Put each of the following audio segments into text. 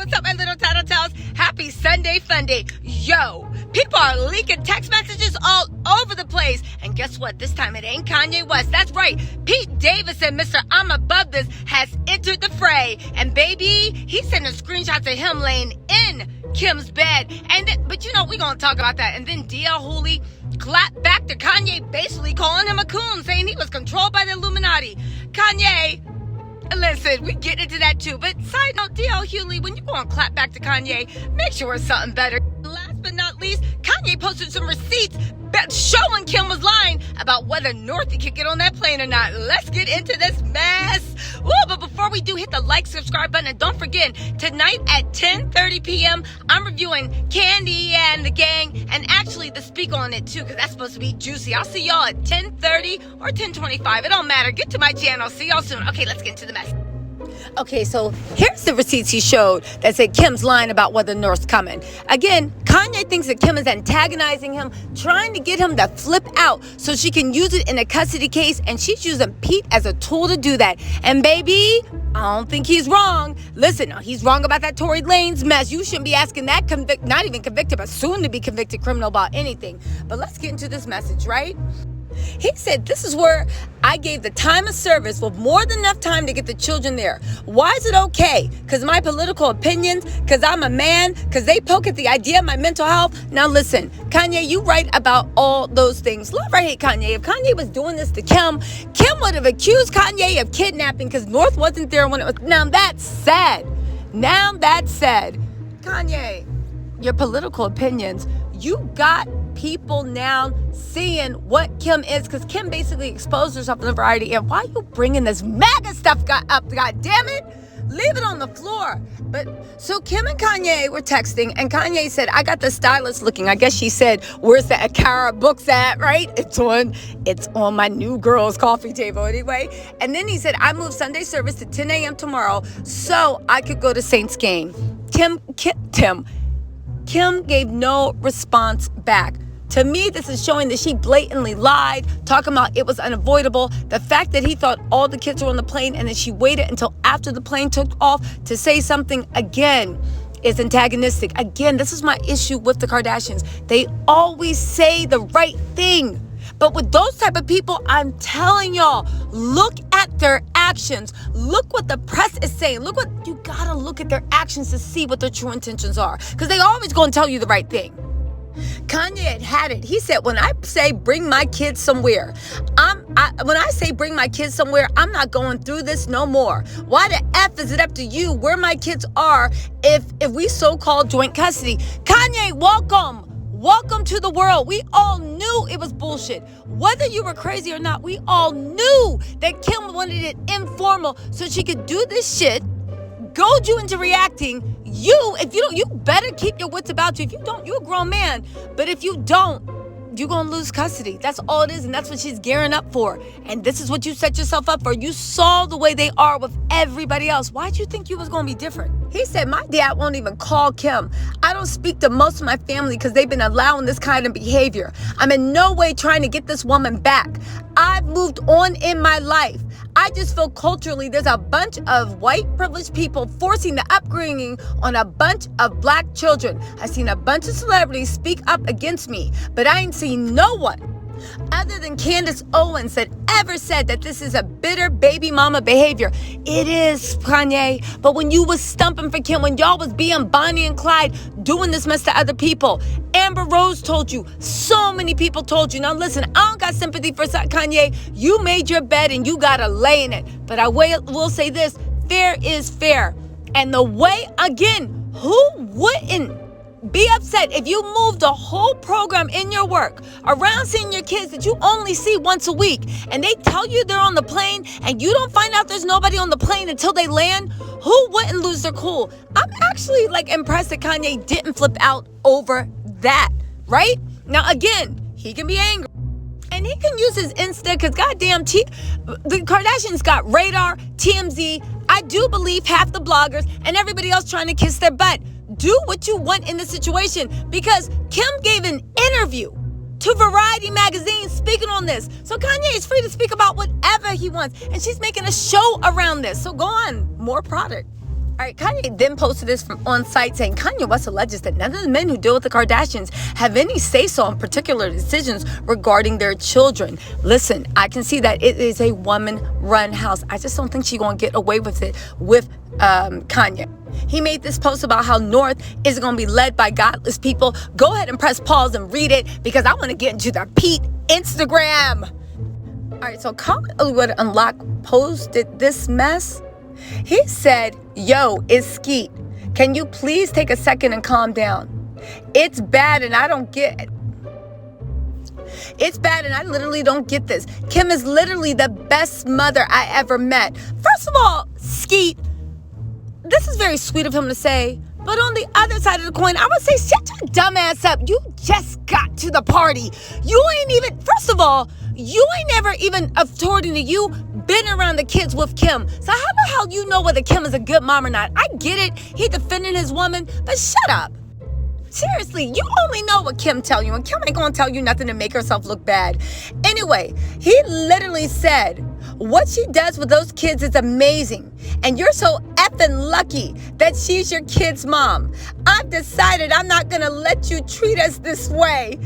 What's up, my little tattletales? Happy Sunday fun day. Yo, people are leaking text messages all over the place. And guess what? This time it ain't Kanye West. That's right. Pete Davidson, Mr. I'm Above This, has entered the fray. And baby, he's sending screenshots of him laying in Kim's bed. But you know, we're going to talk about that. And then D.L. Hooley clapped back to Kanye, basically calling him a coon, saying he was controlled by the Illuminati. Kanye, listen, we get into that too. But side note, D.L. Hewley, when you go and clap back to Kanye, make sure it's something better. Last but not least, Kanye posted some receipts showing Kim was lying about whether Northie could get on that plane or not. Let's get into this mess. Woo, but before we do, hit the like, subscribe button. And don't forget, tonight at 10:30 p.m., I'm reviewing Candy and the Gang, and actually the speak on it too, because that's supposed to be juicy. I'll see y'all at 10:30 or 10:25. It don't matter. Get to my channel. See y'all soon. Okay, let's get into the mess. Okay, so here's the receipts he showed that said Kim's lying about whether North's coming. Again, Kanye thinks that Kim is antagonizing him, trying to get him to flip out so she can use it in a custody case, and she's using Pete as a tool to do that. And baby, I don't think he's wrong. Listen, he's wrong about that Tory Lanez mess. You shouldn't be asking that not even convicted, but soon to be convicted criminal about anything. But let's get into this message, right? He said, this is where I gave the time of service with more than enough time to get the children there. Why is it okay? Because my political opinions, because I'm a man, because they poke at the idea of my mental health. Now listen, Kanye, you right about all those things. Love or hate Kanye. If Kanye was doing this to Kim would have accused Kanye of kidnapping because North wasn't there when it was. Now that's sad. Kanye, your political opinions, you got people now seeing what Kim is, because Kim basically exposed herself in a variety. And why are you bringing this MAGA stuff up? God damn it. Leave it on the floor. But so Kim and Kanye were texting, and Kanye said, I got the stylist looking. I guess she said, where's the Akara books at, right? It's on my new girl's coffee table anyway. And then he said, I moved Sunday service to 10 a.m. tomorrow so I could go to Saints game. Kim gave no response back. To me, this is showing that she blatantly lied, talking about it was unavoidable. The fact that he thought all the kids were on the plane and then she waited until after the plane took off to say something again is antagonistic. Again, this is my issue with the Kardashians. They always say the right thing. But with those type of people, I'm telling y'all, look at their actions. Look what the press is saying. You gotta look at their actions to see what their true intentions are. Because they always gonna tell you the right thing. Kanye had it. He said, when I say bring my kids somewhere, I'm not going through this no more. Why the F is it up to you where my kids are if we so-called joint custody? Kanye, welcome. Welcome to the world. We all knew it was bullshit. Whether you were crazy or not, we all knew that Kim wanted it informal so she could do this shit, goad you into reacting. If you don't, you better keep your wits about you. If you don't, you're a grown man. But if you don't, you're going to lose custody. That's all it is, and that's what she's gearing up for. And this is what you set yourself up for. You saw the way they are with everybody else. Why'd you think you was going to be different? He said, my dad won't even call Kim. I don't speak to most of my family because they've been allowing this kind of behavior. I'm in no way trying to get this woman back. I've moved on in my life. I just feel culturally there's a bunch of white privileged people forcing the upbringing on a bunch of black children. I've seen a bunch of celebrities speak up against me, but I ain't seen no one other than Candace Owens that ever said that this is a bitter baby mama behavior. It is, Kanye. But when you was stumping for Kim, when y'all was being Bonnie and Clyde, doing this mess to other people, Amber Rose told you, so many people told you. Now listen, I don't got sympathy for Kanye. You made your bed and you gotta lay in it. But I will say this, fair is fair. And the way, again, who wouldn't be upset if you move the whole program in your work around seeing your kids that you only see once a week, and they tell you they're on the plane and you don't find out there's nobody on the plane until they land? Who wouldn't lose their cool? I'm actually impressed that Kanye didn't flip out over that, right? Now again, he can be angry and he can use his Insta because goddamn the Kardashians got Radar, TMZ, I do believe half the bloggers and everybody else trying to kiss their butt. Do what you want in the situation, because Kim gave an interview to Variety magazine speaking on this. So Kanye is free to speak about whatever he wants, and she's making a show around this. So go on, more product. All right, Kanye then posted this from on site saying Kanye West alleges that none of the men who deal with the Kardashians have any say-so on particular decisions regarding their children. Listen, I can see that it is a woman-run house. I just don't think she's going to get away with it with Kanye. He made this post about how North is going to be led by godless people. Go ahead and press pause and read it because I want to get into the Pete Instagram. All right, so Comment Hollywood Unlock posted this mess. He said, yo, it's Skete. Can you please take a second and calm down? It's bad and I don't get it. It's bad and I literally don't get this. Kim is literally the best mother I ever met. First of all, Skete, this is very sweet of him to say, but on the other side of the coin, I would say, shut your dumb ass up. You just got to the party. You ain't even, first of all, you ain't never even, according to you, been around the kids with Kim. So how the hell you know whether Kim is a good mom or not? I get it. He defending his woman, but shut up. Seriously, you only know what Kim tell you, and Kim ain't gonna tell you nothing to make herself look bad. Anyway, he literally said, what she does with those kids is amazing, and you're so effing lucky that she's your kid's mom. I've decided I'm not gonna let you treat us this way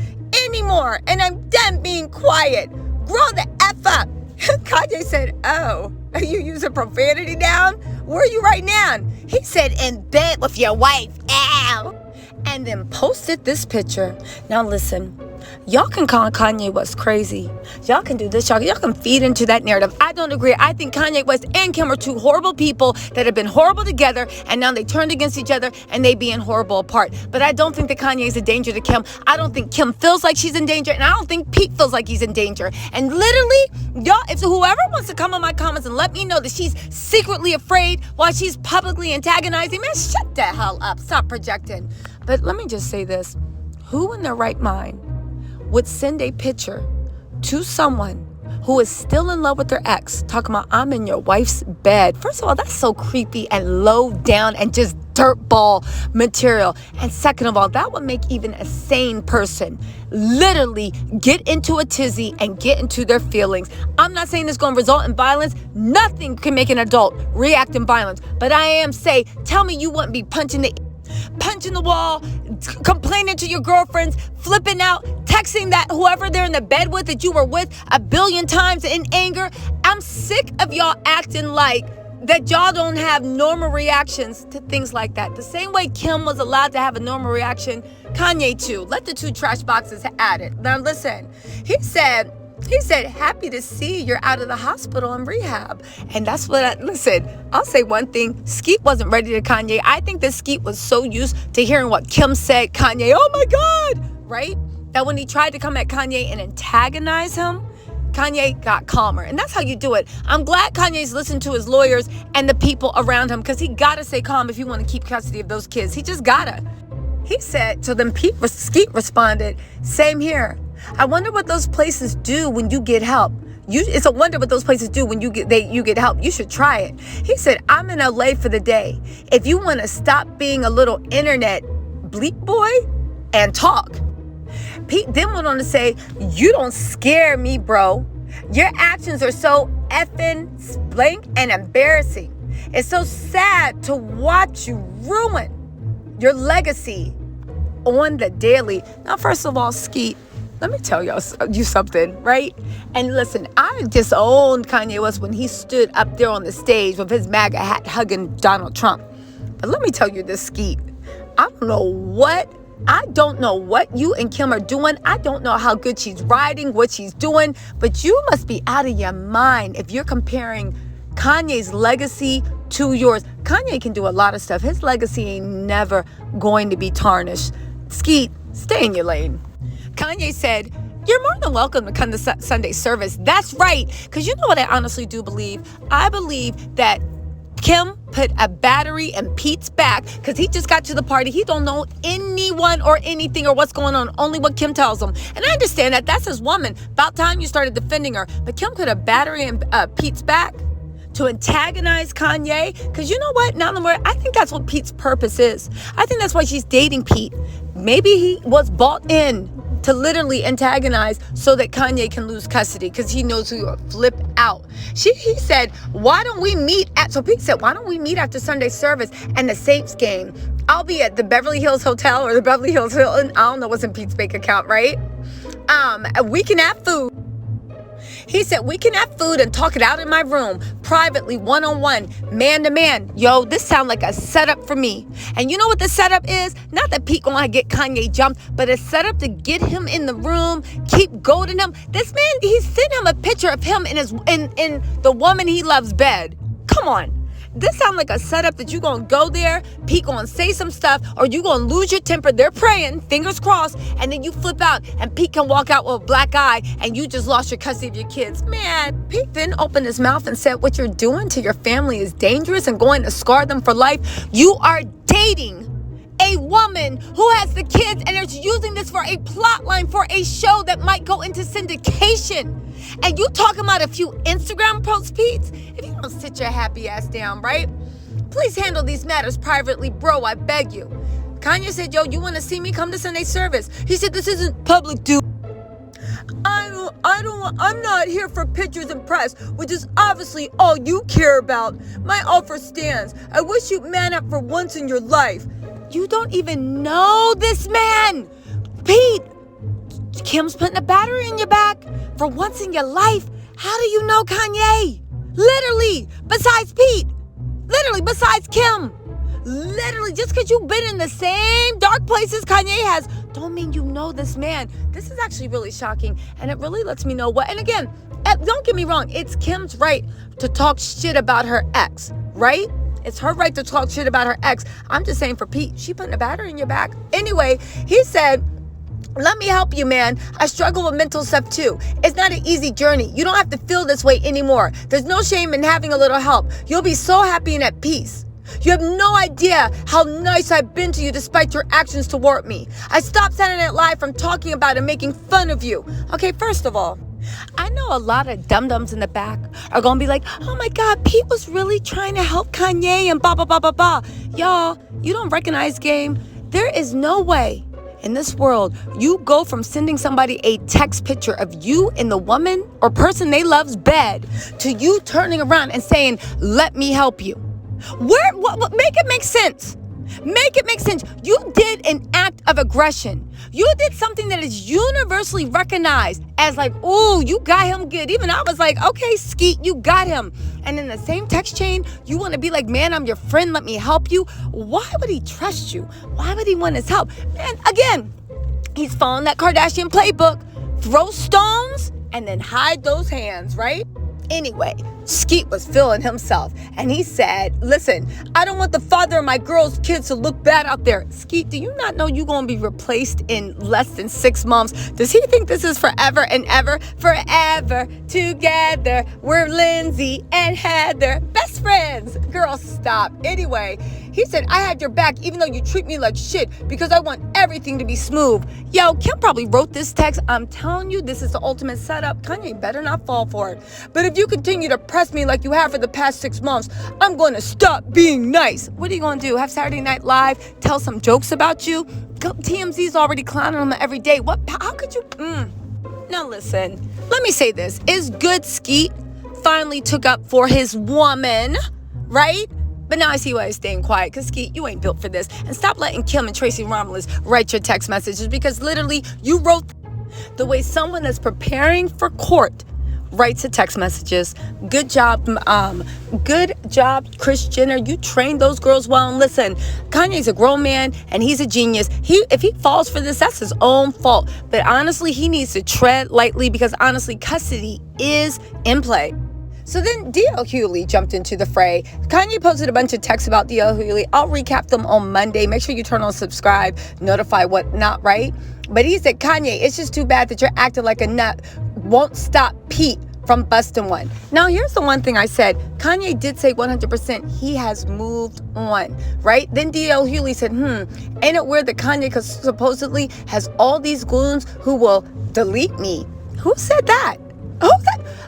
anymore, and I'm done being quiet. Grow the F up. Kanye said, oh, are you using profanity now? Where are you right now? He said, in bed with your wife. Ow. And then posted this picture. Now listen, y'all can call Kanye West crazy. Y'all can do this. Y'all can feed into that narrative. I don't agree. I think Kanye West and Kim are two horrible people that have been horrible together, and now they turned against each other and they being horrible apart. But I don't think that Kanye is a danger to Kim. I don't think Kim feels like she's in danger, and I don't think Pete feels like he's in danger. And literally, y'all, if whoever wants to come in my comments and let me know that she's secretly afraid while she's publicly antagonizing, man, shut the hell up. Stop projecting. But let me just say this. Who in their right mind would send a picture to someone who is still in love with their ex, talking about, I'm in your wife's bed? First of all, that's so creepy and low down and just dirtball material. And second of all, that would make even a sane person literally get into a tizzy and get into their feelings. I'm not saying it's going to result in violence. Nothing can make an adult react in violence. But I am saying, tell me you wouldn't be punching the wall, complaining to your girlfriends, flipping out, texting that whoever they're in the bed with that you were with 1 billion times in anger. I'm sick of y'all acting like that y'all don't have normal reactions to things like that. The same way Kim was allowed to have a normal reaction, Kanye too. Let the two trash boxes at it. Now listen, he said, happy to see you're out of the hospital and rehab. And that's what listen, I'll say one thing. Skete wasn't ready to Kanye. I think that Skete was so used to hearing what Kim said, Kanye, oh my God, right? That when he tried to come at Kanye and antagonize him, Kanye got calmer. And that's how you do it. I'm glad Kanye's listened to his lawyers and the people around him, because he gotta stay calm if you want to keep custody of those kids. He just gotta. He said, so then Skete responded, same here. I wonder what those places do when you get help. It's a wonder what those places do when you get help. You should try it. He said, I'm in LA for the day. If you want to stop being a little internet bleep boy and talk. Pete then went on to say, you don't scare me, bro. Your actions are so effing blank and embarrassing. It's so sad to watch you ruin your legacy on the daily. Now, first of all, Skete, let me tell you something, right? And listen, I disowned Kanye West when he stood up there on the stage with his MAGA hat hugging Donald Trump. But let me tell you this, Skete. I don't know what you and Kim are doing. I don't know how good she's riding, what she's doing. But you must be out of your mind if you're comparing Kanye's legacy to yours. Kanye can do a lot of stuff. His legacy ain't never going to be tarnished. Skete, stay in your lane. Kanye said, you're more than welcome to come to Sunday service. That's right. Because you know what I honestly do believe? I believe that Kim put a battery in Pete's back because he just got to the party. He don't know anyone or anything or what's going on. Only what Kim tells him. And I understand that. That's his woman. About time you started defending her. But Kim put a battery in Pete's back to antagonize Kanye. Because you know what? Now I think that's what Pete's purpose is. I think that's why she's dating Pete. Maybe he was bought in to literally antagonize so that Kanye can lose custody because he knows who will flip out. He said, why don't we meet Pics said, why don't we meet after Sunday service and the Saints game? I'll be at the Beverly Hills Hotel or the Beverly Hills Hilton. I don't know what's in Pete's bank account, right? We can have food. He said, we can have food and talk it out in my room, privately, one-on-one, man-to-man. Yo, this sounds like a setup for me. And you know what the setup is? Not that Pete gonna get Kanye jumped, but a setup to get him in the room, keep goading him. This man, he sent him a picture of him in the woman he loves bed. Come on. This sounds like a setup that you gonna go there, Pete gonna say some stuff, or you gonna lose your temper. They're praying, fingers crossed, and then you flip out, and Pete can walk out with a black eye, and you just lost your custody of your kids. Man, Pete then opened his mouth and said, what you're doing to your family is dangerous and going to scar them for life. You are dating a woman who has the kids, and is using this for a plot line for a show that might go into syndication. And you talking about a few Instagram posts, Pete? If you don't sit your happy ass down, right? Please handle these matters privately, bro, I beg you. Kanye said, yo, you want to see me? Come to Sunday service. He said, this isn't public, dude. I'm not here for pictures and press, which is obviously all you care about. My offer stands. I wish you'd man up for once in your life. You don't even know this man. Pete, Kim's putting a battery in your back for once in your life. How do you know Kanye? Literally, besides Pete. Literally, besides Kim. Literally, just because you've been in the same dark places Kanye has, don't mean you know this man. This is actually really shocking, and it really lets me know what, and again, don't get me wrong, it's Kim's right to talk shit about her ex, right? It's her right to talk shit about her ex. I'm just saying for Pete, she putting a battery in your back. Anyway, he said, let me help you, man. I struggle with mental stuff too. It's not an easy journey. You don't have to feel this way anymore. There's no shame in having a little help. You'll be so happy and at peace. You have no idea how nice I've been to you despite your actions toward me. I stopped Saturday Night Live from talking about and making fun of you. Okay, first of all, I know a lot of dum-dums in the back are going to be like, oh my God, Pete was really trying to help Kanye and blah, blah, blah, blah, blah. Y'all, you don't recognize game. There is no way in this world you go from sending somebody a text picture of you in the woman or person they love's bed to you turning around and saying, let me help you. What make it make sense. Make it make sense. You did an act of aggression. You did something that is universally recognized as like, ooh, you got him good. Even I was like, okay, Skete, you got him. And in the same text chain, you want to be like, man, I'm your friend. Let me help you. Why would he trust you? Why would he want his help? And again, he's following that Kardashian playbook. Throw stones and then hide those hands, right? Anyway, Skete was feeling himself, and he said, listen, I don't want the father of my girl's kids to look bad out there. Skete, do you not know you're going to be replaced in less than 6 months? Does he think this is forever and ever? Forever together, we're Lindsay and Heather, best friends. Girl, stop. Anyway, he said, I had your back even though you treat me like shit because I want everything to be smooth. Yo, Kim probably wrote this text. I'm telling you, this is the ultimate setup. Kanye better not fall for it. But if you continue to press me like you have for the past 6 months, I'm going to stop being nice. What are you going to do? Have Saturday Night Live tell some jokes about you? TMZ's already clowning him every day. How could you? Now listen, let me say this. It's good Skete finally took up for his woman, right? But now I see why he's staying quiet, because Skete, you ain't built for this. And stop letting Kim and Tracy Romulus write your text messages, because literally you wrote the way someone that's preparing for court writes the text messages. Good job, Kris Jenner. You trained those girls well. And listen, Kanye's a grown man and he's a genius. If he falls for this, that's his own fault. But honestly, he needs to tread lightly, because honestly, custody is in play. So then D.L. Hughley jumped into the fray. Kanye posted a bunch of texts about D.L. Hughley. I'll recap them on Monday. Make sure you turn on subscribe, notify what not right. But he said, Kanye, it's just too bad that you're acting like a nut. Won't stop Pete from busting one. Now, here's the one thing I said. Kanye did say 100% he has moved on, right? Then D.L. Hughley said, ain't it weird that Kanye supposedly has all these goons who will delete me? Who said that?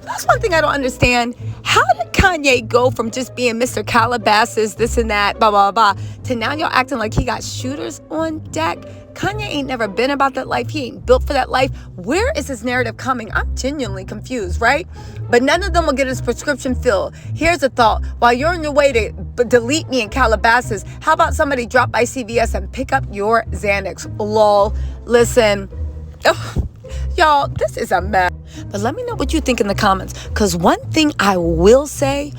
That's one thing I don't understand. How did Kanye go from just being Mr. Calabasas, this and that, blah, blah, blah, to now y'all acting like he got shooters on deck? Kanye ain't never been about that life. He ain't built for that life. Where is his narrative coming? I'm genuinely confused, right? But none of them will get his prescription filled. Here's a thought. While you're on your way to delete me in Calabasas, how about somebody drop by CVS and pick up your Xanax? Lol. Listen. Ugh. Y'all, this is a mess. But let me know what you think in the comments. Because one thing I will say,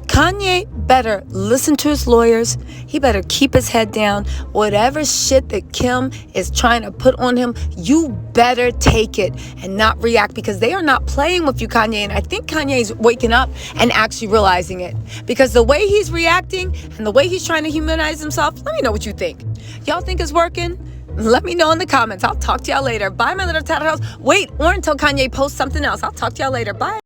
Kanye better listen to his lawyers. He better keep his head down. Whatever shit that Kim is trying to put on him, you better take it and not react, because they are not playing with you, Kanye. And I think Kanye's waking up and actually realizing it, because the way he's reacting and the way he's trying to humanize himself, let me know what you think. Y'all think it's working? Let me know in the comments. I'll talk to y'all later. Bye, my little tattered house. Wait, or until Kanye posts something else. I'll talk to y'all later. Bye.